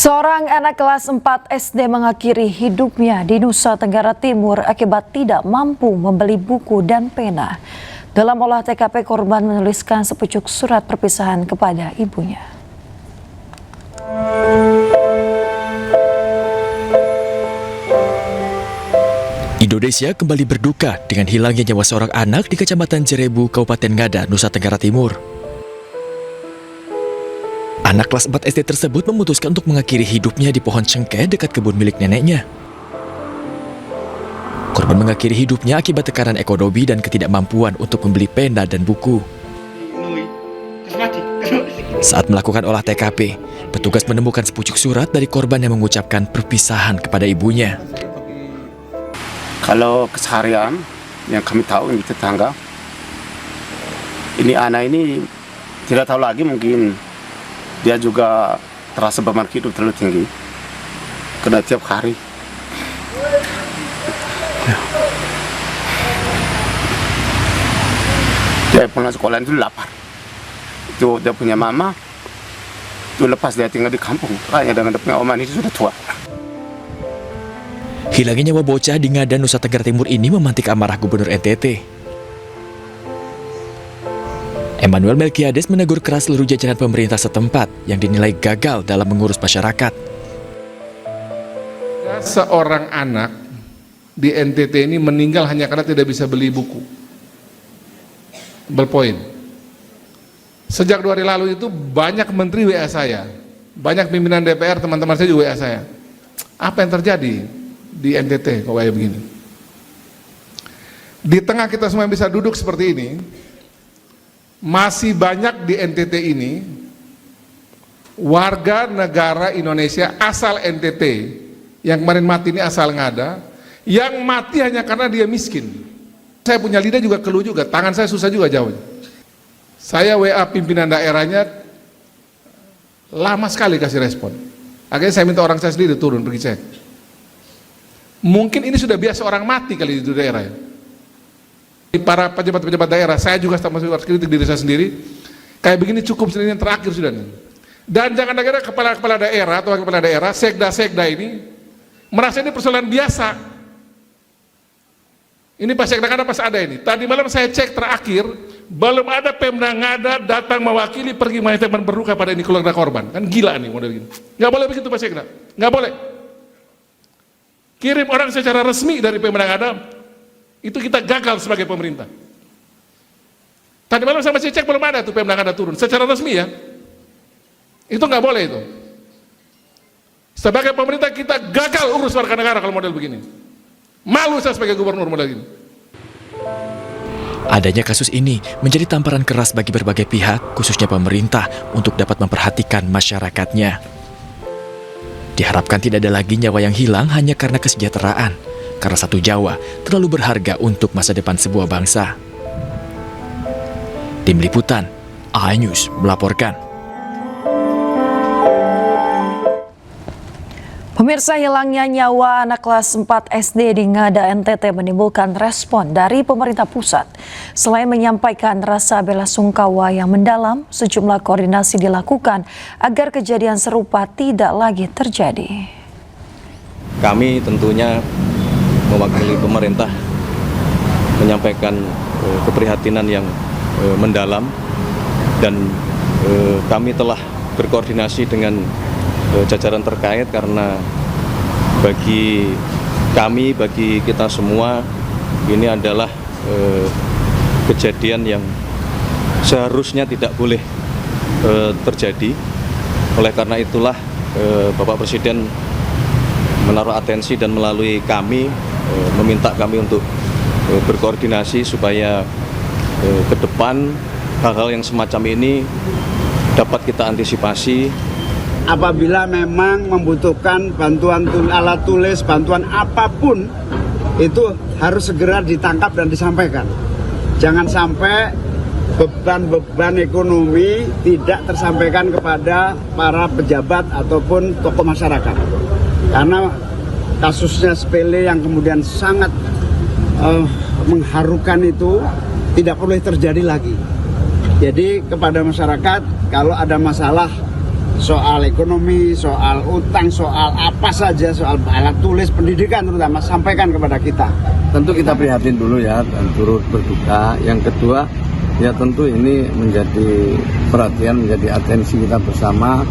Seorang anak kelas 4 SD mengakhiri hidupnya di Nusa Tenggara Timur akibat tidak mampu membeli buku dan pena. Dalam olah TKP, korban menuliskan sepucuk surat perpisahan kepada ibunya. Indonesia kembali berduka dengan hilangnya nyawa seorang anak di Kecamatan Jerebu, Kabupaten Ngada, Nusa Tenggara Timur. Anak kelas 4 SD tersebut memutuskan untuk mengakhiri hidupnya di pohon cengkeh dekat kebun milik neneknya. Korban mengakhiri hidupnya akibat tekanan ekonomi dan ketidakmampuan untuk membeli pena dan buku. Saat melakukan olah TKP, petugas menemukan sepucuk surat dari korban yang mengucapkan perpisahan kepada ibunya. Kalau keseharian yang kami tahu di tetangga, ini anak ini tidak tahu lagi, mungkin dia juga terasa beban hidup terlalu tinggi karena tiap hari dia pulang sekolah itu lapar. Itu dia punya mama itu lepas dia tinggal di kampung, hanya dengan dia punya oma itu sudah tua. Hilangnya nyawa bocah di Ngada, Nusa Tenggara Timur ini memantik amarah Gubernur NTT. Emmanuel Melkiades menegur keras seluruh jajaran pemerintah setempat yang dinilai gagal dalam mengurus masyarakat. Seorang anak di NTT ini meninggal hanya karena tidak bisa beli buku. Ballpoint. Sejak 2 hari lalu itu banyak menteri WA saya, banyak pimpinan DPR, teman-teman saya juga WA saya. Apa yang terjadi di NTT kok kayak begini? Di tengah kita semua bisa duduk seperti ini, masih banyak di NTT ini warga negara Indonesia asal NTT yang kemarin mati ini asal Ngada, yang mati hanya karena dia miskin. Saya punya lidah juga keluh juga, tangan saya susah juga jauh. Saya WA pimpinan daerahnya lama sekali kasih respon. Akhirnya saya minta orang saya sendiri turun pergi cek. Mungkin ini sudah biasa orang mati kali di daerah ya. Para pejabat-pejabat daerah, saya juga termasuk kritik diri saya sendiri, kayak begini cukup sendiri yang terakhir sudah nih. Dan jangan kira kepala daerah atau kepala daerah, sekda ini merasa ini persoalan biasa. Ini pas sekda kan pas ada ini. Tadi malam saya cek terakhir, belum ada Pemda Ngada datang mewakili pergi menyampaikan berduka pada ini keluarga korban. Kan gila nih model gini. Nggak boleh begitu Pak Sekda, nggak boleh. Kirim orang secara resmi dari Pemda Ngada. Itu kita gagal sebagai pemerintah. Tadi malam saya masih cek belum ada tuh Pemda Ngada turun secara resmi ya. Itu nggak boleh itu. Sebagai pemerintah kita gagal urus warga negara kalau model begini. Malu saya sebagai gubernur model gini. Adanya kasus ini menjadi tamparan keras bagi berbagai pihak, khususnya pemerintah, untuk dapat memperhatikan masyarakatnya. Diharapkan tidak ada lagi nyawa yang hilang hanya karena kesejahteraan. Karena satu Jawa terlalu berharga untuk masa depan sebuah bangsa. Tim Liputan, iNews melaporkan. Pemirsa, hilangnya nyawa anak kelas 4 SD di Ngada NTT menimbulkan respon dari pemerintah pusat. Selain menyampaikan rasa bela sungkawa yang mendalam, sejumlah koordinasi dilakukan agar kejadian serupa tidak lagi terjadi. Kami tentunya mewakili pemerintah menyampaikan keprihatinan yang mendalam, dan kami telah berkoordinasi dengan jajaran terkait karena bagi kami, bagi kita semua ini adalah kejadian yang seharusnya tidak boleh terjadi. Oleh karena itulah Bapak Presiden menaruh atensi dan melalui kami meminta kami untuk berkoordinasi supaya ke depan hal-hal yang semacam ini dapat kita antisipasi. Apabila memang membutuhkan bantuan alat tulis, bantuan apapun, itu harus segera ditangkap dan disampaikan. Jangan sampai beban-beban ekonomi tidak tersampaikan kepada para pejabat ataupun tokoh masyarakat. Karena kasusnya sepele yang kemudian sangat mengharukan itu tidak boleh terjadi lagi. Jadi kepada masyarakat, kalau ada masalah soal ekonomi, soal utang, soal apa saja, soal alat tulis, pendidikan terutama, sampaikan kepada kita. Tentu kita prihatin dulu ya dan turut berduka. Yang kedua, ya tentu ini menjadi perhatian, menjadi atensi kita bersama.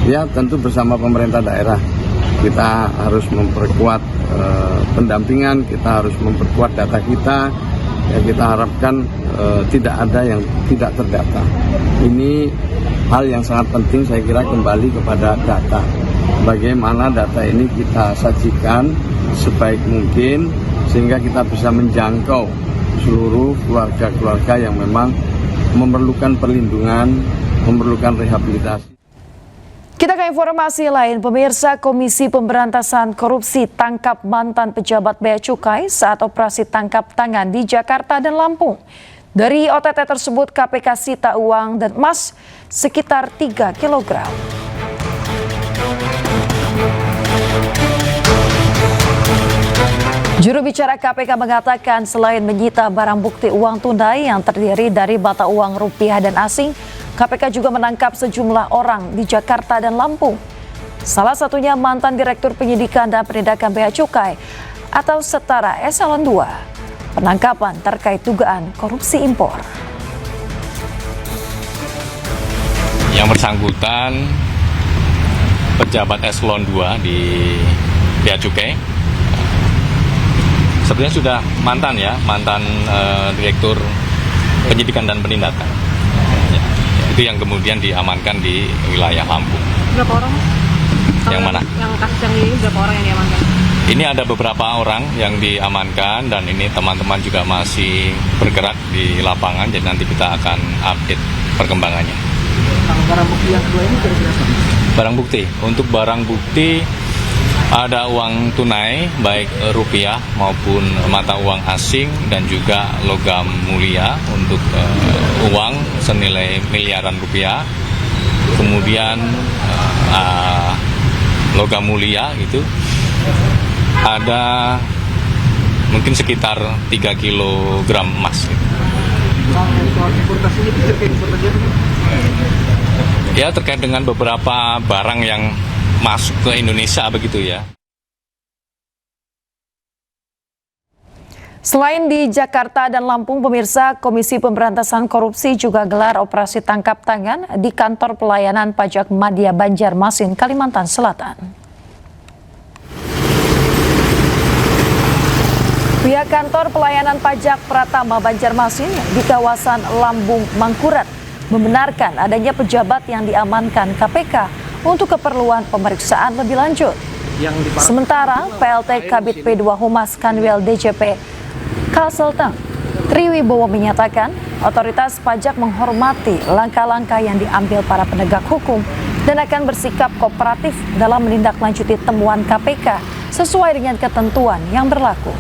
Ya tentu bersama pemerintah daerah. Kita harus memperkuat pendampingan, kita harus memperkuat data kita. Ya, kita harapkan tidak ada yang tidak terdata. Ini hal yang sangat penting, saya kira kembali kepada data. Bagaimana data ini kita sajikan sebaik mungkin sehingga kita bisa menjangkau seluruh keluarga-keluarga yang memang memerlukan perlindungan, memerlukan rehabilitasi. Kita ke informasi lain, pemirsa Komisi Pemberantasan Korupsi tangkap mantan pejabat Bea Cukai saat operasi tangkap tangan di Jakarta dan Lampung. Dari OTT tersebut KPK sita uang dan emas sekitar 3 kg. Juru bicara KPK mengatakan selain menyita barang bukti uang tunai yang terdiri dari mata uang rupiah dan asing, KPK juga menangkap sejumlah orang di Jakarta dan Lampung. Salah satunya mantan Direktur Penyidikan dan Penindakan Bea Cukai atau setara Eselon II. Penangkapan terkait dugaan korupsi impor. Yang bersangkutan pejabat Eselon II di Bea Cukai. Sebenarnya sudah mantan Direktur Penyidikan dan Penindakan. Itu yang kemudian diamankan di wilayah Lampung. Berapa orang? Yang mana? Yang kasus yang ini berapa orang yang diamankan? Ini ada beberapa orang yang diamankan dan ini teman-teman juga masih bergerak di lapangan, jadi nanti kita akan update perkembangannya. Barang bukti yang kedua ini kira-kira apa? Barang bukti, untuk barang bukti ada uang tunai baik rupiah maupun mata uang asing dan juga logam mulia untuk uang senilai miliaran rupiah. Kemudian logam mulia itu ada mungkin sekitar 3 kg emas. Ya terkait dengan beberapa barang yang masuk ke Indonesia begitu ya. Selain di Jakarta dan Lampung, pemirsa, Komisi Pemberantasan Korupsi juga gelar operasi tangkap tangan di kantor pelayanan pajak Madya Banjarmasin, Kalimantan Selatan. Pihak kantor pelayanan pajak Pratama Banjarmasin di kawasan Lambung Mangkurat membenarkan adanya pejabat yang diamankan KPK untuk keperluan pemeriksaan lebih lanjut. Sementara PLT Kabid P2 Humas Kanwil DJP Kalselteng Triwibowo menyatakan otoritas pajak menghormati langkah-langkah yang diambil para penegak hukum dan akan bersikap kooperatif dalam menindaklanjuti temuan KPK sesuai dengan ketentuan yang berlaku.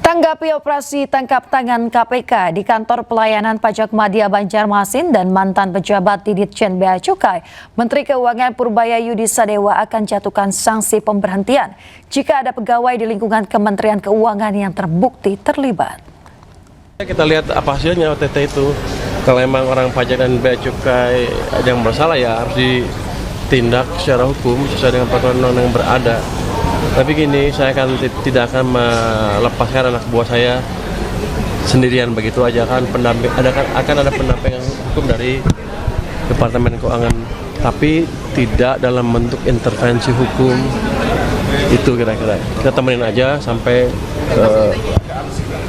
Tanggapi operasi tangkap tangan KPK di kantor pelayanan pajak Madya Banjarmasin dan mantan pejabat di Ditjen Bea Cukai, Menteri Keuangan Purbaya Yudi Sadewa akan jatuhkan sanksi pemberhentian jika ada pegawai di lingkungan Kementerian Keuangan yang terbukti terlibat. Kita lihat apa hasilnya OTT itu. Kalau memang orang pajak dan Bea Cukai yang bersalah ya harus ditindak secara hukum sesuai dengan peraturan yang berada. Tapi gini, saya tidak akan melepaskan anak buah saya sendirian begitu aja, kan akan ada pendampingan hukum dari Departemen Keuangan, tapi tidak dalam bentuk intervensi hukum. Itu kira-kira kita temenin aja sampai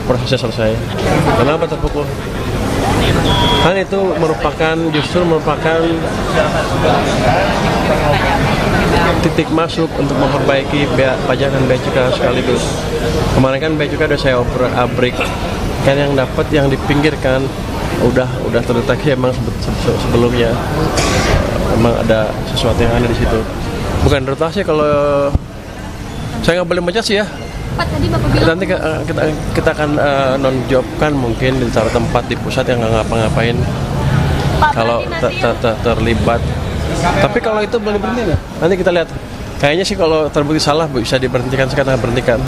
prosesnya selesai. Kenapa terpukul? Kan itu justru merupakan titik masuk untuk memperbaiki pajak dan bea cukai sekaligus. Kemarin kan bea cukai udah saya abrik, kan yang dapat yang dipinggirkan udah terdeteksi emang sebelumnya emang ada sesuatu yang ada di situ. Bukan rotasi, kalau saya nggak boleh mencat sih ya. Pak, tadi Bapak bilang nanti kita akan non-jobkan mungkin di salah tempat di pusat yang nggak ngapa-ngapain kalau terlibat. Tapi kalau itu boleh berhenti nggak? Nanti kita lihat. Kayaknya sih kalau terbukti salah bisa diberhentikan, sekarang berhentikan.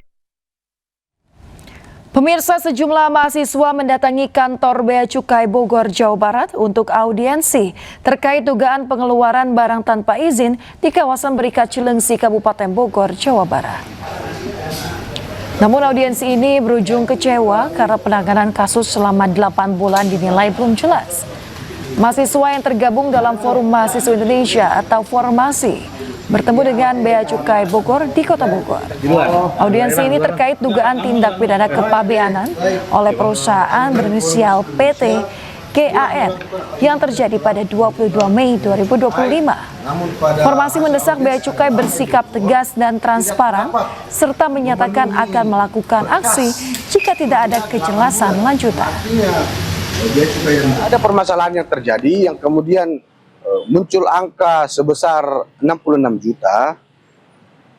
Pemirsa, sejumlah mahasiswa mendatangi kantor Bea Cukai Bogor, Jawa Barat untuk audiensi terkait dugaan pengeluaran barang tanpa izin di kawasan Berikat Cilengsi, Kabupaten Bogor, Jawa Barat. Namun audiensi ini berujung kecewa karena penanganan kasus selama 8 bulan dinilai belum jelas. Mahasiswa yang tergabung dalam Forum Mahasiswa Indonesia atau Formasi bertemu dengan Bea Cukai Bogor di Kota Bogor. Audiensi ini terkait dugaan tindak pidana kepabeanan oleh perusahaan berinisial PT KAN yang terjadi pada 22 Mei 2025. Formasi mendesak Bea Cukai bersikap tegas dan transparan serta menyatakan akan melakukan aksi jika tidak ada kejelasan lanjutan. Ada permasalahan yang terjadi yang kemudian muncul angka sebesar 66 juta,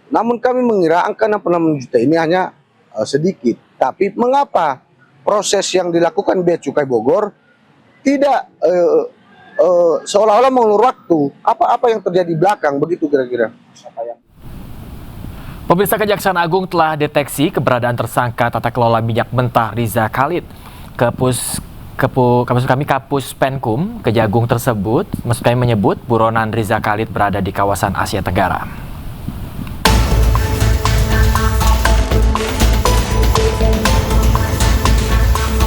namun kami mengira angka 66 juta ini hanya sedikit. Tapi mengapa proses yang dilakukan Bea Cukai Bogor tidak seolah-olah mengulur waktu? Apa yang terjadi di belakang, begitu kira-kira? Pemirsa, Kejaksaan Agung telah deteksi keberadaan tersangka tata kelola minyak mentah Riza Khalid. Kapus Penkum Kejagung tersebut menyebut buronan Riza Khalid berada di kawasan Asia Tenggara.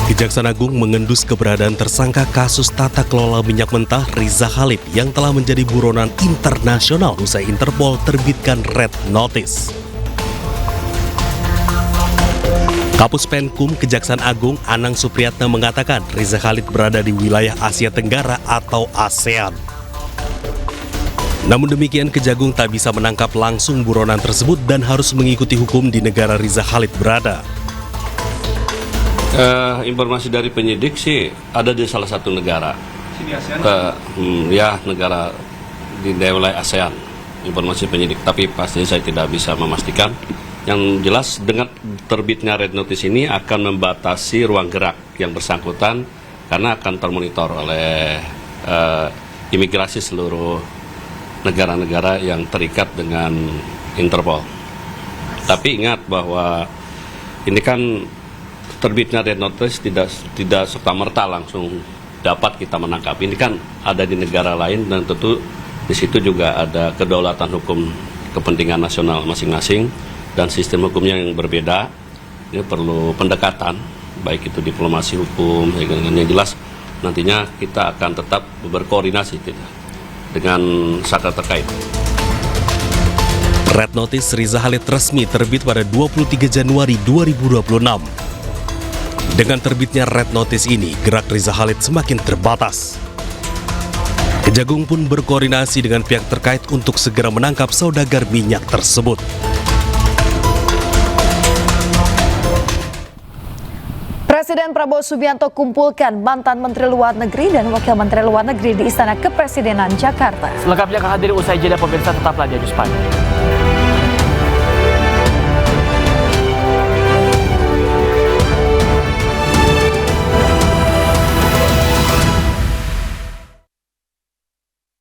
Kejaksaan Agung mengendus keberadaan tersangka kasus tata kelola minyak mentah Riza Khalid yang telah menjadi buronan internasional usai Interpol terbitkan Red Notice. Kapus Penkum Kejaksaan Agung Anang Supriyatna mengatakan Riza Khalid berada di wilayah Asia Tenggara atau ASEAN. Namun demikian, Kejagung tak bisa menangkap langsung buronan tersebut dan harus mengikuti hukum di negara Riza Khalid berada. Informasi dari penyidik sih ada di salah satu negara. Negara di wilayah ASEAN. Informasi penyidik, tapi pasti saya tidak bisa memastikan. Yang jelas dengan terbitnya Red Notice ini akan membatasi ruang gerak yang bersangkutan karena akan termonitor oleh imigrasi seluruh negara-negara yang terikat dengan Interpol. Tapi ingat bahwa ini kan terbitnya Red Notice tidak serta-merta langsung dapat kita menangkap. Ini kan ada di negara lain dan tentu di situ juga ada kedaulatan hukum kepentingan nasional masing-masing. Dan sistem hukumnya yang berbeda, ini perlu pendekatan, baik itu diplomasi hukum, yang jelas nantinya kita akan tetap berkoordinasi dengan saka terkait. Red Notice Riza Khalid resmi terbit pada 23 Januari 2026. Dengan terbitnya Red Notice ini, gerak Riza Khalid semakin terbatas. Kejagung pun berkoordinasi dengan pihak terkait untuk segera menangkap saudagar minyak tersebut. Presiden Prabowo Subianto kumpulkan mantan Menteri Luar Negeri dan Wakil Menteri Luar Negeri di Istana Kepresidenan Jakarta. Selengkapnya akan hadir usai jeda, pemirsa, tetaplah di Adi Spani.